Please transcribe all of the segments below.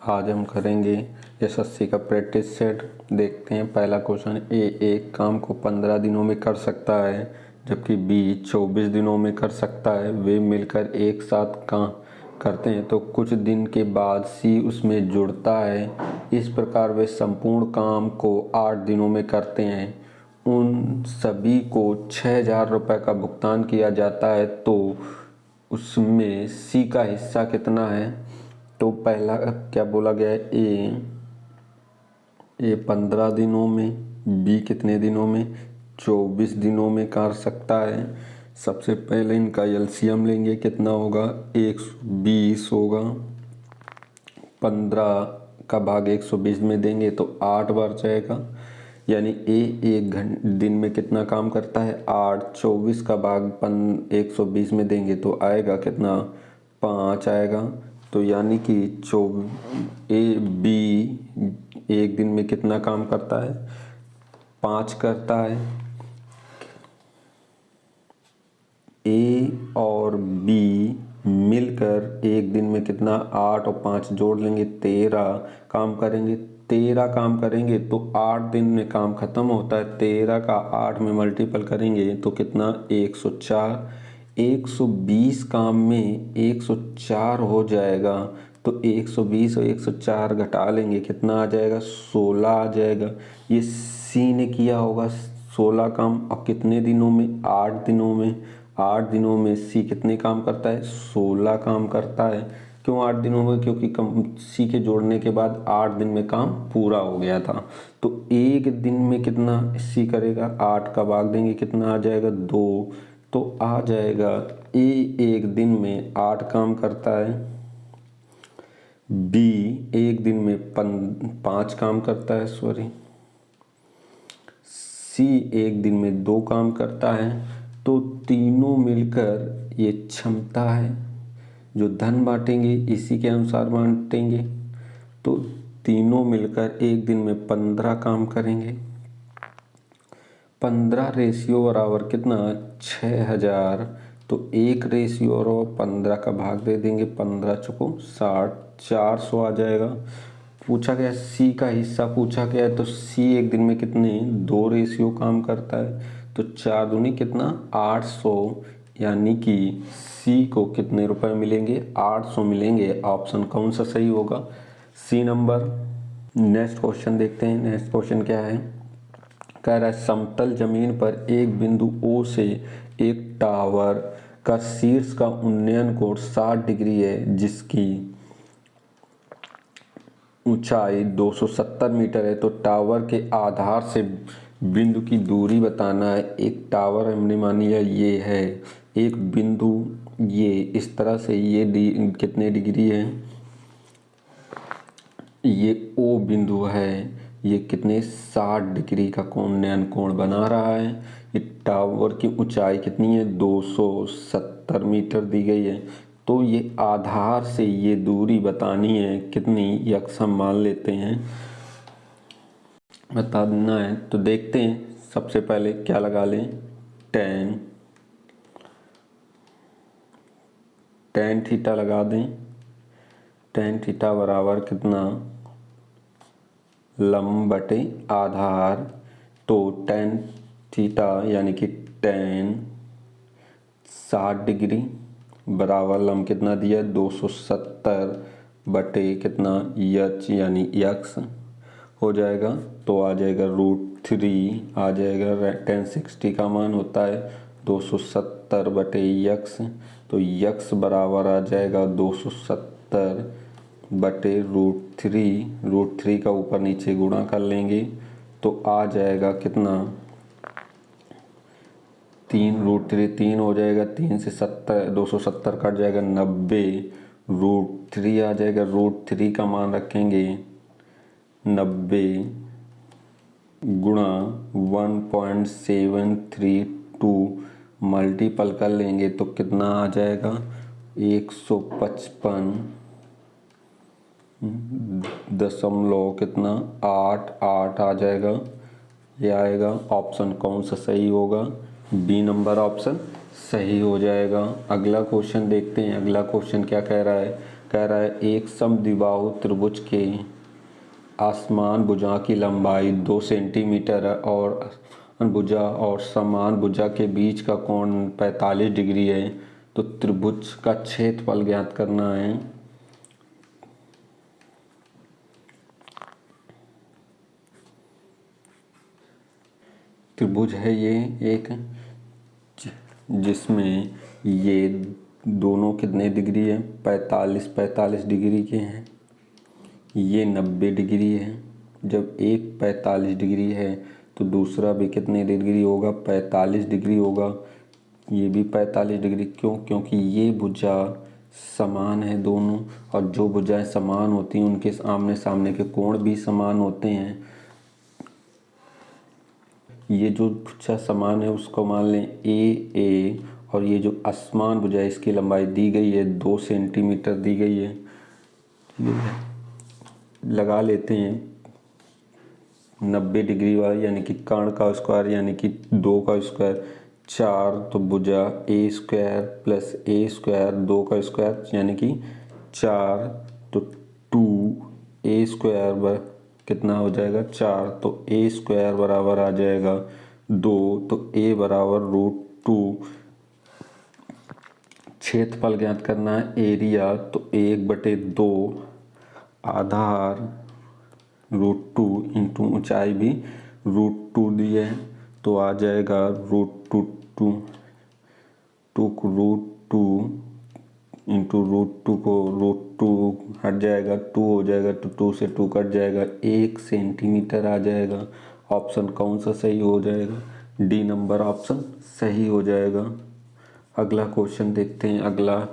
आज हम करेंगे एसएससी का प्रैक्टिस सेट। देखते हैं पहला क्वेश्चन। ए एक काम को 15 दिनों में कर सकता है जबकि बी 24 दिनों में कर सकता है। वे मिलकर एक साथ काम करते हैं तो कुछ दिन के बाद सी उसमें जुड़ता है। इस प्रकार वे संपूर्ण काम को 8 दिनों में करते हैं। उन सभी को 6,000 रुपये का भुगतान किया जाता है तो उसमें सी का हिस्सा कितना है। तो पहला क्या बोला गया है, ए 15 दिनों में, बी कितने दिनों में, 24 दिनों में कर सकता है। सबसे पहले इनका एलसीएम लेंगे, कितना होगा 120 होगा। 15 का भाग 120 में देंगे तो 8 बार जाएगा, यानी ए एक दिन में कितना काम करता है 8। 24 का भाग 120 में देंगे तो आएगा कितना 5 आएगा। तो यानी कि ए बी एक दिन में कितना काम करता है 5 करता है। ए और बी मिलकर एक दिन में कितना 8 और 5 जोड़ लेंगे 13 काम करेंगे। 13 काम करेंगे तो 8 दिन में काम खत्म होता है। 13 का 8 में मल्टीपल करेंगे तो कितना 104। 120 काम में 104 हो जाएगा तो 120 और 104 घटा लेंगे, कितना आ जाएगा 16 आ जाएगा। ये सी ने किया होगा 16 काम। और कितने दिनों में 8 दिनों में। 8 दिनों में सी कितने काम करता है 16 काम करता है। क्यों 8 दिनों में, क्योंकि सी के जोड़ने के बाद 8 दिन में काम पूरा हो गया था। तो एक दिन में कितना सी करेगा 8 का भाग देंगे कितना आ जाएगा 2। तो आ जाएगा ए एक दिन में 8 काम करता है, बी एक दिन में 5 काम करता है, सी एक दिन में 2 काम करता है। तो तीनों मिलकर ये क्षमता है। जो धन बांटेंगे इसी के अनुसार बांटेंगे। तो तीनों मिलकर एक दिन में 15 काम करेंगे। 15 रेशियो बराबर कितना 6,000। तो 1 रेशियो और 15 का भाग दे देंगे, 15 चुको 60, 400 आ जाएगा। पूछा गया सी का हिस्सा पूछा गया है तो सी एक दिन में कितने 2 रेशियो काम करता है। तो 4 दूनी कितना 800, यानी कि सी को कितने रुपए मिलेंगे 800 मिलेंगे। ऑप्शन कौन सा सही होगा, सी नंबर। नेक्स्ट क्वेश्चन देखते हैं। नेक्स्ट क्वेश्चन क्या है, कह रहा है समतल जमीन पर एक बिंदु ओ से एक टावर का शीर्ष का उन्नयन कोण 60 डिग्री है जिसकी ऊंचाई 270 मीटर है। तो टावर के आधार से बिंदु की दूरी बताना है। एक टावर हमने मान लिया ये है, एक बिंदु ये इस तरह से, ये कितने डिग्री है, ये ओ बिंदु है, ये कितने 60 डिग्री का उन्नयन कोण बना रहा है। ये टावर की ऊंचाई कितनी है 270 मीटर दी गई है। तो ये आधार से ये दूरी बतानी है कितनी, यक्स हम मान लेते हैं, बता देना है। तो देखते हैं सबसे पहले क्या लगा लें, टेन थीटा लगा दें। टेन थीटा बराबर कितना लंब बटे आधार। तो टेन थीटा यानी कि टेन 60 डिग्री बराबर लंब कितना दिया 270 बटे कितना यच यानी यक्स हो जाएगा। तो आ जाएगा √3 आ जाएगा। टेन 60 का मान होता है 270 बटे यक्स। तो यक्स बराबर आ जाएगा 270 बटे √3 का ऊपर नीचे गुणा कर लेंगे तो आ जाएगा कितना 3 √3 हो जाएगा। 3 से 270 कट जाएगा 90, √3 आ जाएगा। √3 का मान रखेंगे 90 गुणा 1.732 मल्टीपल कर लेंगे तो कितना आ जाएगा 155 कितना 8 आ जाएगा। ये आएगा। ऑप्शन कौन सा सही होगा, बी नंबर ऑप्शन सही हो जाएगा। अगला क्वेश्चन देखते हैं। अगला क्वेश्चन क्या कह रहा है, कह रहा है एक समद्विबाहु त्रिभुज के असमान भुजा की लंबाई 2 सेंटीमीटर है और भुजा और समान भुजा के बीच का कोण 45 डिग्री है, तो त्रिभुज का क्षेत्रफल ज्ञात करना है। त्रिभुज है ये एक, जिसमें ये दोनों कितने डिग्री है, 45 डिग्री के हैं, ये 90 डिग्री है। जब एक 45 डिग्री है तो दूसरा भी कितने डिग्री होगा, 45 डिग्री होगा। ये भी 45 डिग्री, क्यों? क्योंकि ये भुजा समान है दोनों, और जो भुजाएं समान होती हैं उनके आमने सामने के कोण भी समान होते हैं। ये जो भुजा समान है उसको मान लें ए, और ये जो असमान भुजा है इसकी लंबाई दी गई है 2 सेंटीमीटर दी गई है। लगा लेते हैं 90 डिग्री वाला, यानी कि कर्ण का स्क्वायर यानी कि 2 का स्क्वायर 4, तो भुजा ए स्क्वायर प्लस ए स्क्वायर 2 का स्क्वायर यानी कि 4, तो 2 ए स्क्वायर कितना हो जाएगा 4, तो ए स्क्वायर बराबर आ जाएगा 2, तो ए बराबर √2। क्षेत्रफल ज्ञात करना है एरिया, तो 1/2 आधार √2 इंटू ऊंचाई भी √2 दी है, तो आ जाएगा √2 √2 इंटू √2 को √2 हट जाएगा 2 हो जाएगा, तो 2 से 2 कट जाएगा, 1 सेंटीमीटर आ जाएगा। ऑप्शन कौन सा सही हो जाएगा, डी नंबर ऑप्शन सही हो जाएगा। अगला क्वेश्चन देखते हैं। अगला,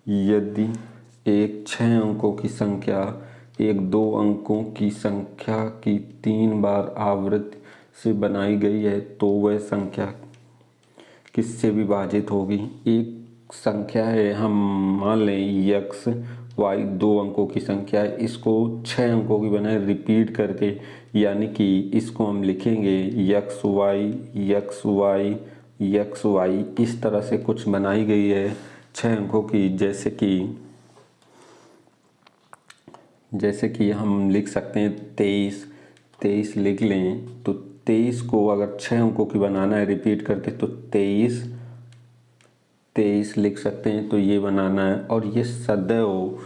यदि एक 6 अंकों की संख्या एक 2 अंकों की संख्या की 3 बार आवृत्ति से बनाई गई है तो वह संख्या किससे विभाजित होगी। एक संख्या है, हम मान लें x y 2 अंकों की संख्या है, इसको 6 अंकों की बनाए रिपीट करके, यानी कि इसको हम लिखेंगे x y इस तरह से कुछ बनाई गई है 6 अंकों की। जैसे कि हम लिख सकते हैं 23 लिख लें, तो 23 को अगर 6 अंकों की बनाना है रिपीट करके तो 23 लिख सकते हैं, तो ये बनाना है। और ये सदैव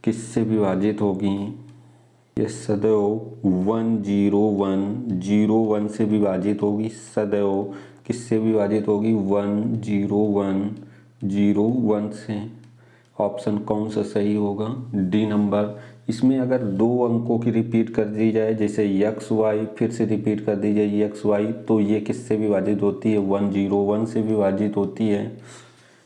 किससे विभाजित होगी, ये सदैव 101 से विभाजित होगी। सदैव किससे विभाजित होगी, 101 से। ऑप्शन कौन सा सही होगा, डी नंबर। इसमें अगर 2 अंकों की रिपीट कर दी जाए, जैसे एक्स वाई, फिर से रिपीट कर दी जाए एक्स वाई, तो ये किससे विभाजित होती है, 101 से विभाजित होती है।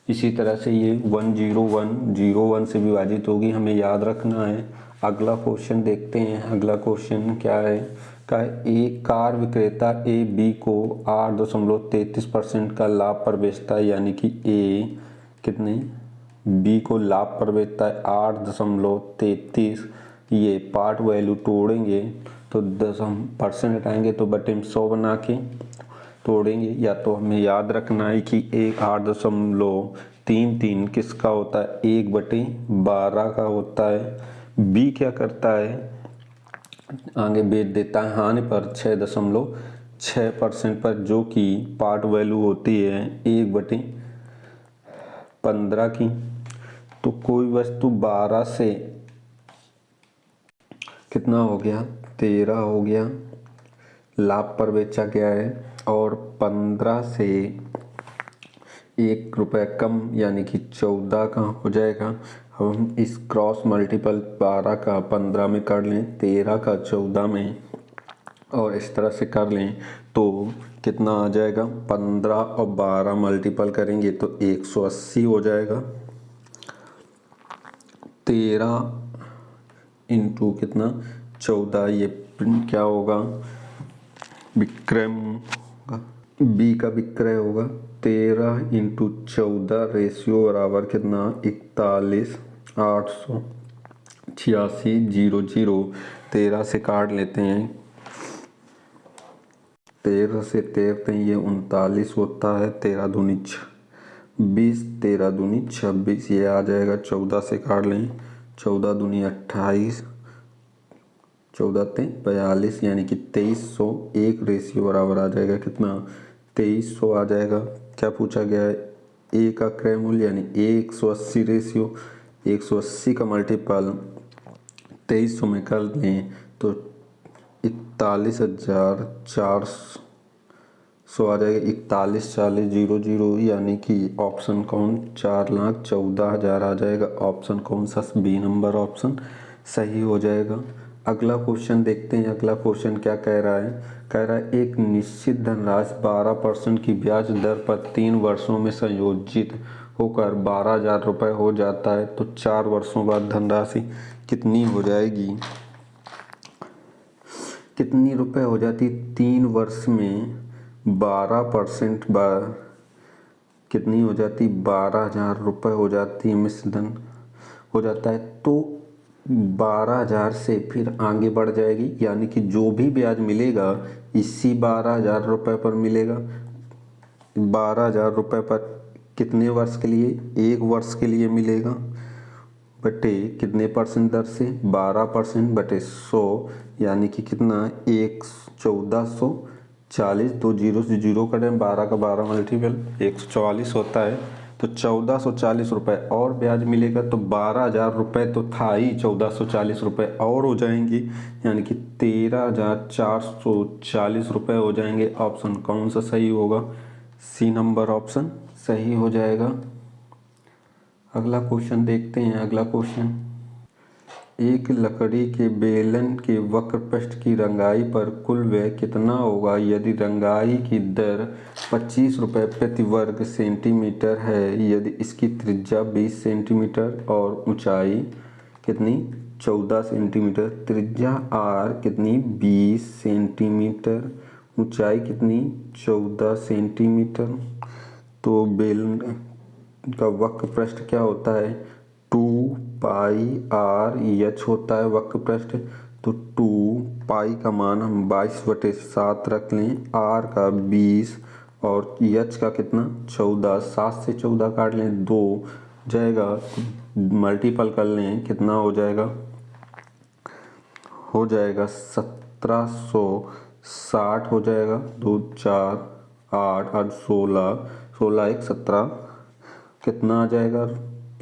इसी तरह से ये 101 से विभाजित होगी, हमें याद रखना है। अगला क्वेश्चन देखते हैं। अगला क्वेश्चन क्या है, एक कार विक्रेता ए बी को 8.33% का लाभ पर बेचता है, यानी कि ए कितने, बी को लाभ पर बेचता है 8.33। ये पार्ट वैल्यू तोड़ेंगे तो 10% हटाएंगे तो बटे में 100 बना के तोड़ेंगे। या तो हमें याद रखना है कि 8.33 किसका होता है, 1/12 का होता है। बी क्या करता है, आगे बेच देता है हानि पर 6.6% पर, जो कि पार्ट वैल्यू होती है 1/15 की। तो कोई वस्तु 12 से कितना हो गया, 13 हो गया, लाभ पर बेचा गया है, और 15 से 1 रुपये कम यानी कि 14 का हो जाएगा। अब हम इस क्रॉस मल्टीपल 12 का 15 में कर लें, 13 का 14 में, और इस तरह से कर लें तो कितना आ जाएगा, 15 और 12 मल्टीपल करेंगे तो 180 हो जाएगा। 13 इंटू कितना 14, ये क्या होगा, विक्रय होगा, बी का विक्रय होगा। 13 इंटू 14 रेशियो बराबर कितना, 41, 886, 00। 13 से काट लेते हैं, 13 से तेरते हैं, ये 39 होता है, 13 दूनी 20, 13 दूनी 26, ये आ जाएगा। 14 से काट लें 14 दूनी 28, 14 ते 42, यानी कि 2300 एक रेशियो बराबर आ जाएगा कितना, 2300 आ जाएगा। क्या पूछा गया है, ए का क्रय मूल्य यानी 180 रेशियो, 180 का मल्टीपल 2300 में कर दें तो 41,400 आ जाएगा, 41,40,00, यानी कि ऑप्शन कौन, 4,14,000 आ जाएगा। ऑप्शन कौन सा, बी नंबर ऑप्शन सही हो जाएगा। अगला क्वेश्चन देखते हैं। अगला क्वेश्चन क्या कह रहा है, कह रहा है एक निश्चित धनराशि 12% की ब्याज दर पर 3 वर्षों में संयोजित होकर 12,000 रुपये हो जाता है, तो 4 वर्षों बाद धनराशि कितनी हो जाएगी, कितनी रुपए हो जाती, 3 वर्ष में 12% कितनी हो जाती, 12,000 रुपये हो जाती, मिश्र धन हो जाता है। तो 12,000 से फिर आगे बढ़ जाएगी, यानी कि जो भी ब्याज मिलेगा इसी 12,000 रुपये पर मिलेगा। 12,000 रुपये पर कितने वर्ष के लिए, 1 वर्ष के लिए मिलेगा, बटे कितने परसेंट दर से, 12% बटे 100, यानी कि कितना, 1440, तो 0 से 0 करें, 12 का 12 मल्टीपल 144 होता है, तो 1440 रुपये और ब्याज मिलेगा। तो 12,000 रुपये तो था ही, 1440 रुपये और हो जाएंगे, यानी कि 13,440 रुपये हो जाएंगे। ऑप्शन कौन सा सही होगा, सी नंबर ऑप्शन सही हो जाएगा। अगला क्वेश्चन देखते हैं। अगला क्वेश्चन, एक लकड़ी के बेलन के वक्र पृष्ठ की रंगाई पर कुल व्यय कितना होगा यदि रंगाई की दर 25 रुपये प्रति वर्ग सेंटीमीटर है, यदि इसकी त्रिज्या 20 सेंटीमीटर और ऊंचाई कितनी, 14 सेंटीमीटर, त्रिज्या आर कितनी, 20 सेंटीमीटर, ऊंचाई कितनी, 14 सेंटीमीटर। तो बेलन का वक्र पृष्ठ क्या होता है, 2πr/h होता है वक्र पृष्ठ। तो 2 का मान हम 22/7 रख लें, r का 20 और h का कितना, 14, 7 से 14 काट लें, 2 जाएगा, मल्टीपल कर लें, कितना हो जाएगा, 1760 हो जाएगा, 2 4 8 8 16, 16 1 17, कितना आ जाएगा,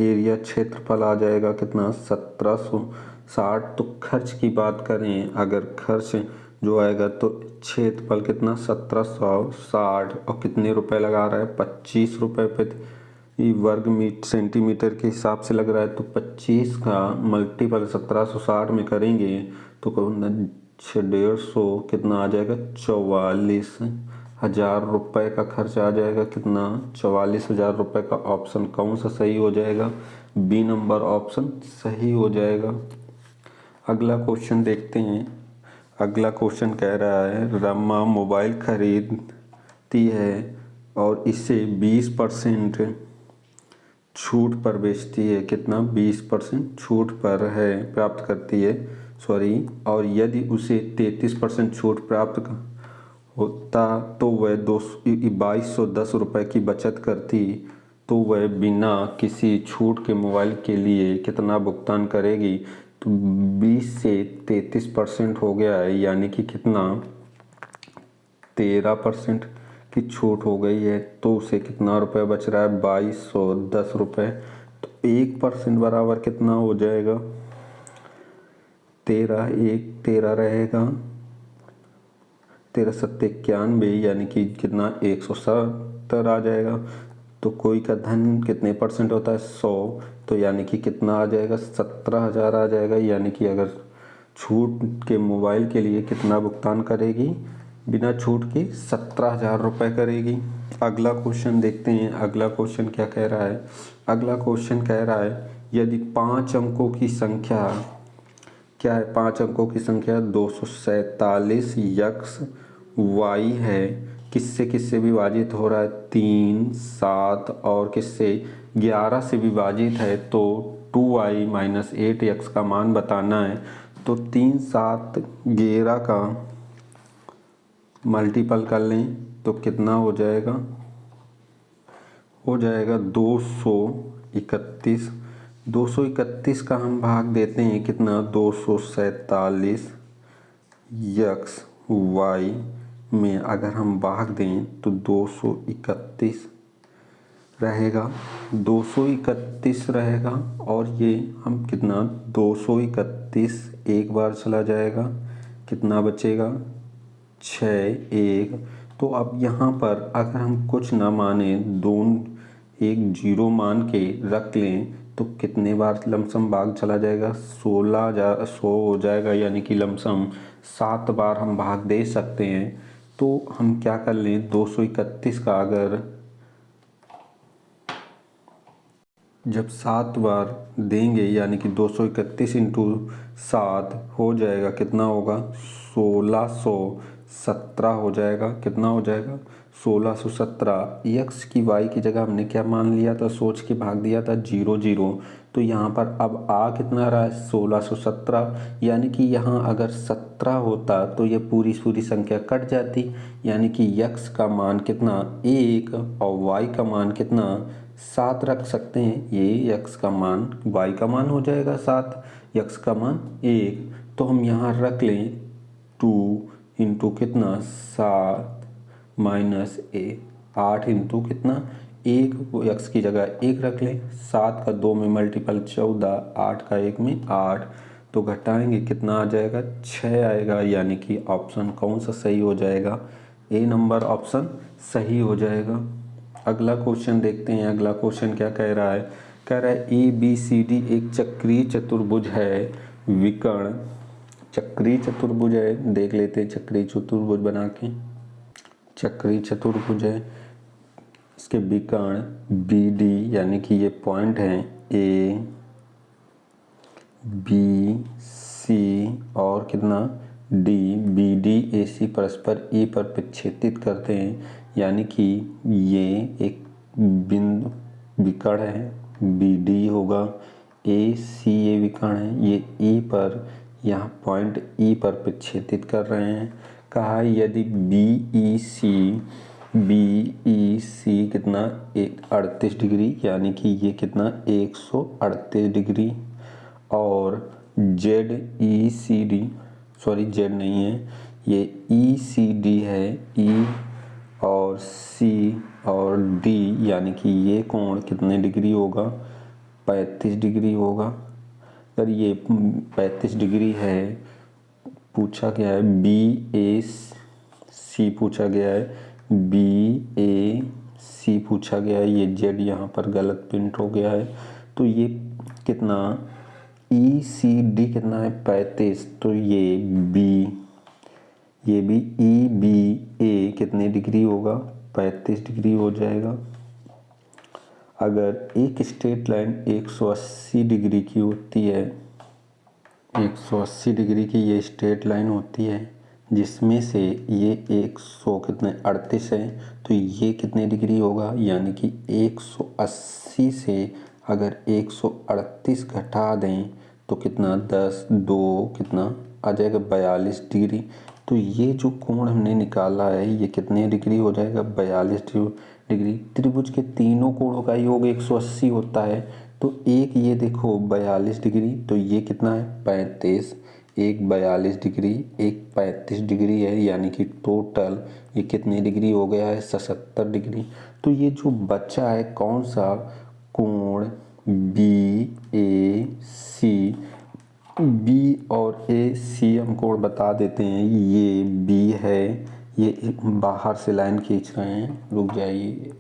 एरिया क्षेत्रफल आ जाएगा कितना, 1760। तो खर्च की बात करें, अगर खर्च जो आएगा तो क्षेत्रफल कितना, 1760, और कितने रुपए लगा रहा है, 25 रुपये प्रति वर्ग सेंटीमीटर के हिसाब से लग रहा है। तो 25 का मल्टीपल 1760 में करेंगे तो 150 कितना आ जाएगा, 44,000 रुपये का खर्च आ जाएगा, कितना, 44,000 रुपये का। ऑप्शन कौन सा सही हो जाएगा, बी नंबर ऑप्शन सही हो जाएगा। अगला क्वेश्चन देखते हैं। अगला क्वेश्चन कह रहा है रमा मोबाइल खरीदती है और इसे 20% छूट पर बेचती है, कितना, 20% छूट पर है प्राप्त करती है, सॉरी, और यदि उसे 33% छूट प्राप्त होता तो वह 2210 रुपये की बचत करती, तो वह बिना किसी छूट के मोबाइल के लिए कितना भुगतान करेगी। तो 20 से 33% हो गया है, यानी कि कितना, 13% की छूट हो गई है, तो उसे कितना रुपये बच रहा है, 2210 रुपये। तो 1% बराबर कितना हो जाएगा, 13 1 13 रहेगा, 13 7 91, यानी कि कितना, 170 आ जाएगा। तो कोई का धन कितने परसेंट होता है, 100, तो यानी कि कितना आ जाएगा, 17,000 आ जाएगा, यानी कि अगर छूट के मोबाइल के लिए कितना भुगतान करेगी, बिना छूट के 17,000 रुपये करेगी। अगला क्वेश्चन देखते हैं। अगला क्वेश्चन क्या कह रहा है, अगला क्वेश्चन कह रहा है यदि 5 अंकों की संख्या, क्या है, 5 अंकों की संख्या 247 यक्स वाई है, किससे किससे विभाजित हो रहा है, 3 7 और किससे 11 से विभाजित है, तो 2y - 8x का मान बताना है। तो 3 7 11 का मल्टीपल कर लें तो कितना हो जाएगा, 231, 231 का हम भाग देते हैं कितना 247 यक्स वाई में अगर हम भाग दें तो 231 रहेगा, 231 रहेगा। और ये हम कितना 231 एक बार चला जाएगा, कितना बचेगा 6 1। तो अब यहाँ पर अगर हम कुछ ना माने, एक जीरो मान के रख लें तो कितने बार लमसम भाग चला जाएगा 100 हो जाएगा, यानी कि लमसम 7 बार हम भाग दे सकते हैं। तो हम क्या कर लें 231 का अगर जब 7 बार देंगे यानी कि 231 इंटू 7 हो जाएगा, कितना होगा 1617 हो जाएगा। कितना हो जाएगा 1617। यक्स की वाई की जगह हमने क्या मान लिया था, सोच के भाग दिया था 0 0। तो यहाँ पर अब आ कितना रहा है 1617, यानी कि यहाँ अगर 17 होता तो ये पूरी संख्या कट जाती, यानी कि यक्स का मान कितना 1 और वाई का मान कितना 7 रख सकते हैं। ये यक्स का मान वाई का मान हो जाएगा 7, यक्स का मान 1। तो हम यहाँ रख लें 2 इंटू कितना 7 माइनस 8 इंटू कितना 1, यक्स की जगह 1 रख लें। 7 का 2 में मल्टीपल 14, 8 का 1 में 8। तो घटाएंगे कितना आ जाएगा 6 आएगा, यानी कि ऑप्शन कौन सा सही हो जाएगा, ए नंबर ऑप्शन सही हो जाएगा। अगला क्वेश्चन देखते हैं। अगला क्वेश्चन क्या कह रहा है, कह रहा है ABCD एक चक्रीय चतुर्भुज है, विकर्ण चक्रीय चतुर्भुज है। देख लेते हैं चक्रीय चतुर्भुज बना के। चक्रीय चतुर्भुज है, इसके विकर्ण BD यानी कि ये पॉइंट हैं A B C और कितना D, BD AC परस्पर E पर प्रक्षेपित करते हैं, यानी कि ये एक बिंदु विकर्ण है BD होगा, AC ये विकर्ण है, ये E पर यहाँ पॉइंट E पर प्रक्षेपित कर रहे हैं। कहा यदि BEC कितना 38 डिग्री, यानी कि ये कितना 138 डिग्री, और ZECD सॉरी Z नहीं है, ये ECD है, E और C और D यानी कि ये कोण कितने डिग्री होगा 35 डिग्री होगा। अगर ये 35 डिग्री है, पूछा गया है BAC पूछा गया है, BAC पूछा गया है, ये Z यहाँ पर गलत प्रिंट हो गया है। तो ये कितना ECD कितना है 35, तो ये भी EBA कितने डिग्री होगा 35 डिग्री हो जाएगा। अगर एक स्ट्रेट लाइन 180 डिग्री की होती है, 180 डिग्री की ये स्ट्रेट लाइन होती है, जिसमें से ये 100 कितने 38 है, तो ये कितने डिग्री होगा, यानी कि 180 से अगर 138 घटा दें तो कितना 10 2 कितना आ जाएगा 42 डिग्री। तो ये जो कोण हमने निकाला है ये कितने डिग्री हो जाएगा 42 डिग्री। त्रिभुज के तीनों कोणों का योग 180 होता है, तो एक ये देखो 42 डिग्री, तो ये कितना है 35, एक 42 डिग्री एक 35 डिग्री है, यानी कि टोटल ये कितने डिग्री हो गया है 77 डिग्री। तो ये जो बचा है कौन सा कोण BAC, B और AC हम कोण बता देते हैं। ये B है, ये बाहर से लाइन खींच रहे हैं, रुक जाइए,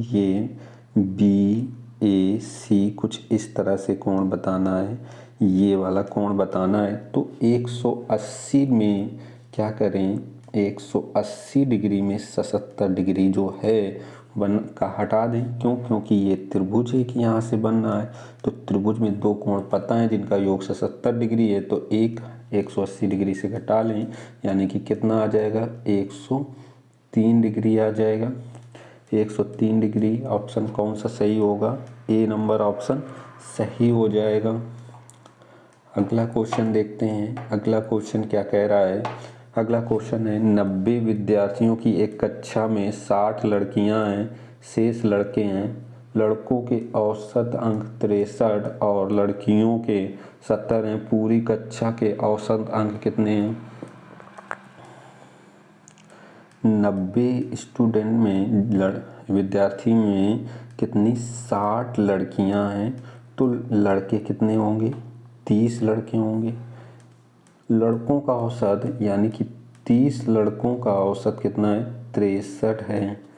ये BAC कुछ इस तरह से कोण बताना है, ये वाला कोण बताना है। तो 180 में क्या करें 180 डिग्री में 77 डिग्री जो है बन का हटा दें, क्योंकि ये त्रिभुज एक यहाँ से बन रहा है, तो त्रिभुज में दो कोण पता है जिनका योग 77 डिग्री है, तो एक 180 डिग्री से घटा लें, यानी कि कितना आ जाएगा 103 डिग्री आ जाएगा। 103 डिग्री ऑप्शन कौन सा सही होगा, ए नंबर ऑप्शन सही हो जाएगा। अगला क्वेश्चन देखते हैं। अगला क्वेश्चन क्या कह रहा है, अगला क्वेश्चन है 90 विद्यार्थियों की एक कक्षा में 60 लड़कियां हैं, शेष लड़के हैं, लड़कों के औसत अंक 63 और लड़कियों के 70 हैं। पूरी कक्षा के औसत अंक कितने हैं? 90 स्टूडेंट में विद्यार्थी में कितनी 60 लड़कियां हैं, तो लड़के कितने होंगे? 30 लड़के होंगे। लड़कों का औसत यानी कि 30 लड़कों का औसत कितना है? 63 है।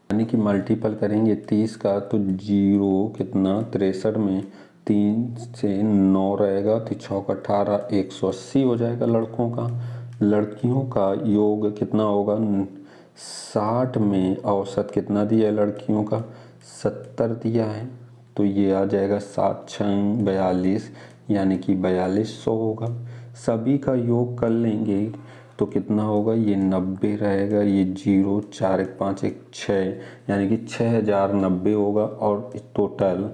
यानी कि मल्टीपल करेंगे 30 का तो 0 कितना 63 में 3 से 9 रहेगा तो 6 का 18 180 हो जाएगा लड़कों का। लड़कियों का योग कितना होगा? 60 में औसत कितना दिया है लड़कियों का? 70 दिया है, तो ये आ जाएगा 7 छंग 42 यानी कि 4200 होगा। सभी का योग कर लेंगे तो कितना होगा? ये 90 रहेगा, ये 0 4 1 5 1 6 यानी कि 6090 होगा। और टोटल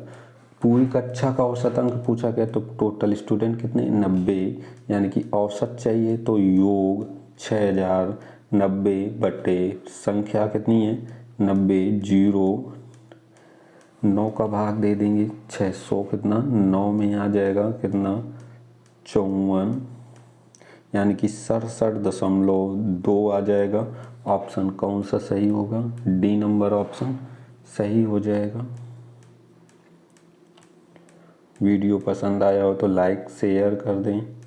पूरी कक्षा का औसत अंक पूछा गया तो टोटल स्टूडेंट कितने? 90 यानी कि औसत चाहिए तो योग 6090 बटे संख्या कितनी है? 90। 0 9 का भाग दे देंगे 600 कितना 9 में आ जाएगा कितना 54 यानी कि 67.2 आ जाएगा। ऑप्शन कौन सा सही होगा? डी नंबर ऑप्शन सही हो जाएगा। वीडियो पसंद आया हो तो लाइक शेयर कर दें।